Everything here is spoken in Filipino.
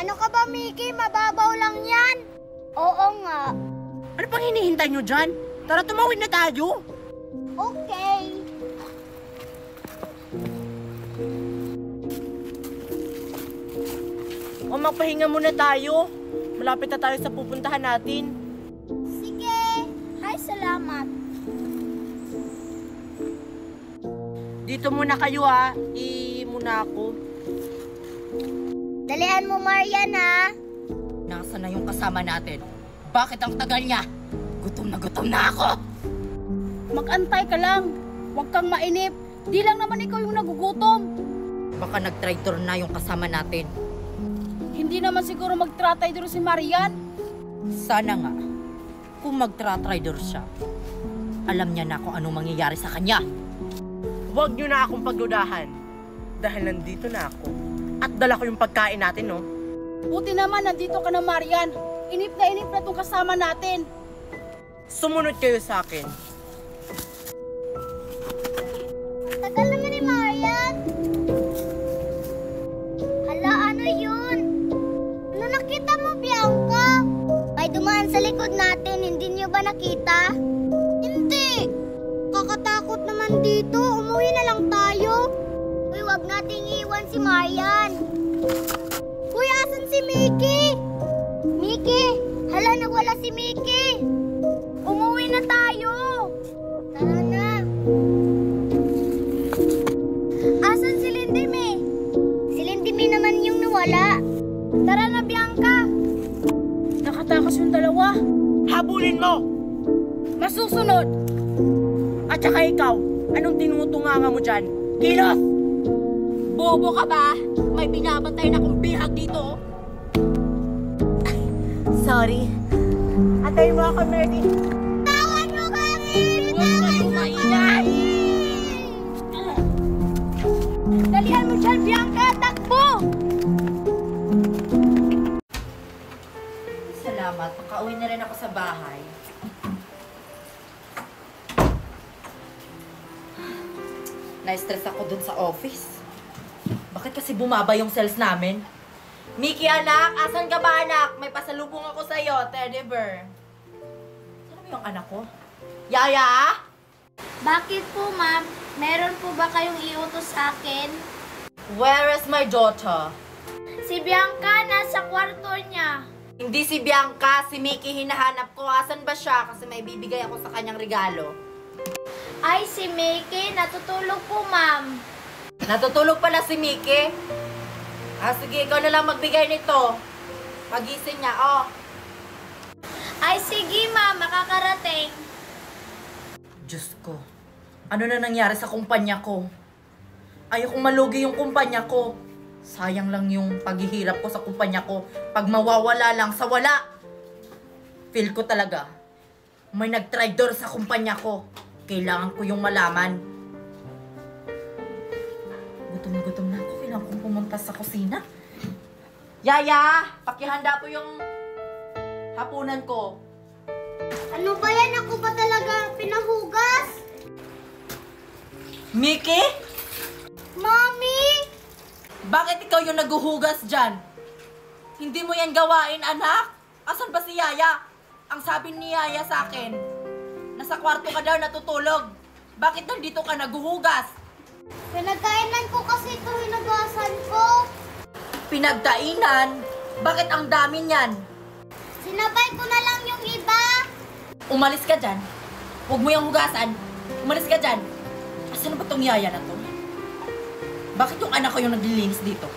Ano ka ba, Mickey? Mababaw lang yan. Oo nga. Ano pang hinihintay nyo dyan? Tara, tumawid na tayo. Okay. O magpahinga muna tayo. Malapit na tayo sa pupuntahan natin. Sige. Ay, salamat. Dito muna kayo ha. Muna ako. Dalian mo, Marian, ha? Nasaan na yung kasama natin? Bakit ang tagal niya? Gutom na ako! Mag-antay ka lang. Huwag kang mainip. Di lang naman ikaw yung nagugutom. Baka nag-traitor na yung kasama natin. Hindi naman siguro mag-traitor si Marian. Sana nga, kung mag-traitor siya, alam niya na kung anong mangyayari sa kanya. Huwag nyo na akong pagdudahan. Dahil nandito na ako. At dala ko yung pagkain natin, no? Buti naman nandito ka na, Marian. Inip na itong kasama natin. Sumunod kayo sa akin. Tagal naman ni Marian. Hala, ano yun? Ano nakita mo, Bianca? May dumaan sa likod natin, hindi niyo ba nakita? Hindi. Kakatakot naman dito. Umuwi na lang tayo. Uy, wag nating iwan si Marian. Uy, asan si Mickey? Mickey! Hala, nawala si Mickey! Umuwi na tayo! Tara na! Asan si Lindimi? Si Lindimi naman yung nawala. Tara na, Bianca! Nakatakas yung dalawa. Habulin mo! Masusunod! At saka ikaw, anong tinutunganga mo dyan? Kilos! Bobo ka ba? May binabantay na kong bihag dito. Sorry. Antayin mo ako, Merdy. Tawan mo kami! Huwag kayong maingay! Dalihan mo dyan, Bianca! Takbo! Salamat. Makauwi na rin ako sa bahay. Na-stress ako dun sa office. Bakit kasi bumaba yung sales namin? Mickey, anak! Asan ka ba, anak? May pasalubong ako sa'yo, teddy bear. Saan mo yung anak ko? Yaya? Bakit po, ma'am? Meron po ba kayong iutos sa akin? Where is my daughter? Si Bianca, nasa kwarto niya. Hindi si Bianca, si Mickey hinahanap ko. Asan ba siya? Kasi may bibigay ako sa kanyang regalo. Ay, si Mickey, natutulog po, ma'am. Natutulog pala si Mickey. Sige, ikaw na lang magbigay nito. Pagising niya, oh. Ay, sige, ma'am, makakarating. Diyos ko, ano na nangyari sa kumpanya ko? Ayokong malugi yung kumpanya ko. Sayang lang yung paghihirap ko sa kumpanya ko. Pag mawawala lang sa wala. Feel ko talaga, may nag-traitor sa kumpanya ko. Kailangan ko yung malaman. Gutom na ako. Kailangan kong pumunta sa kusina. Yaya! Pakihanda po yung hapunan ko. Ano ba yan? Ako ba talaga pinahugas? Mickey? Mommy! Bakit ikaw yung naguhugas dyan? Hindi mo yan gawain, anak? Asan ba si Yaya? Ang sabi ni Yaya sa akin, nasa kwarto ka daw natutulog. Bakit nandito ka naguhugas? Pinagkainan ko kasi ito hinugasan ko. Pinagdainan? Bakit ang dami niyan? Sinabay ko na lang yung iba. Umalis ka dyan. Huwag mo yung hugasan. Umalis ka dyan. Asan ba tong Yaya na to? Bakit yung anak ko yung naglilinis dito?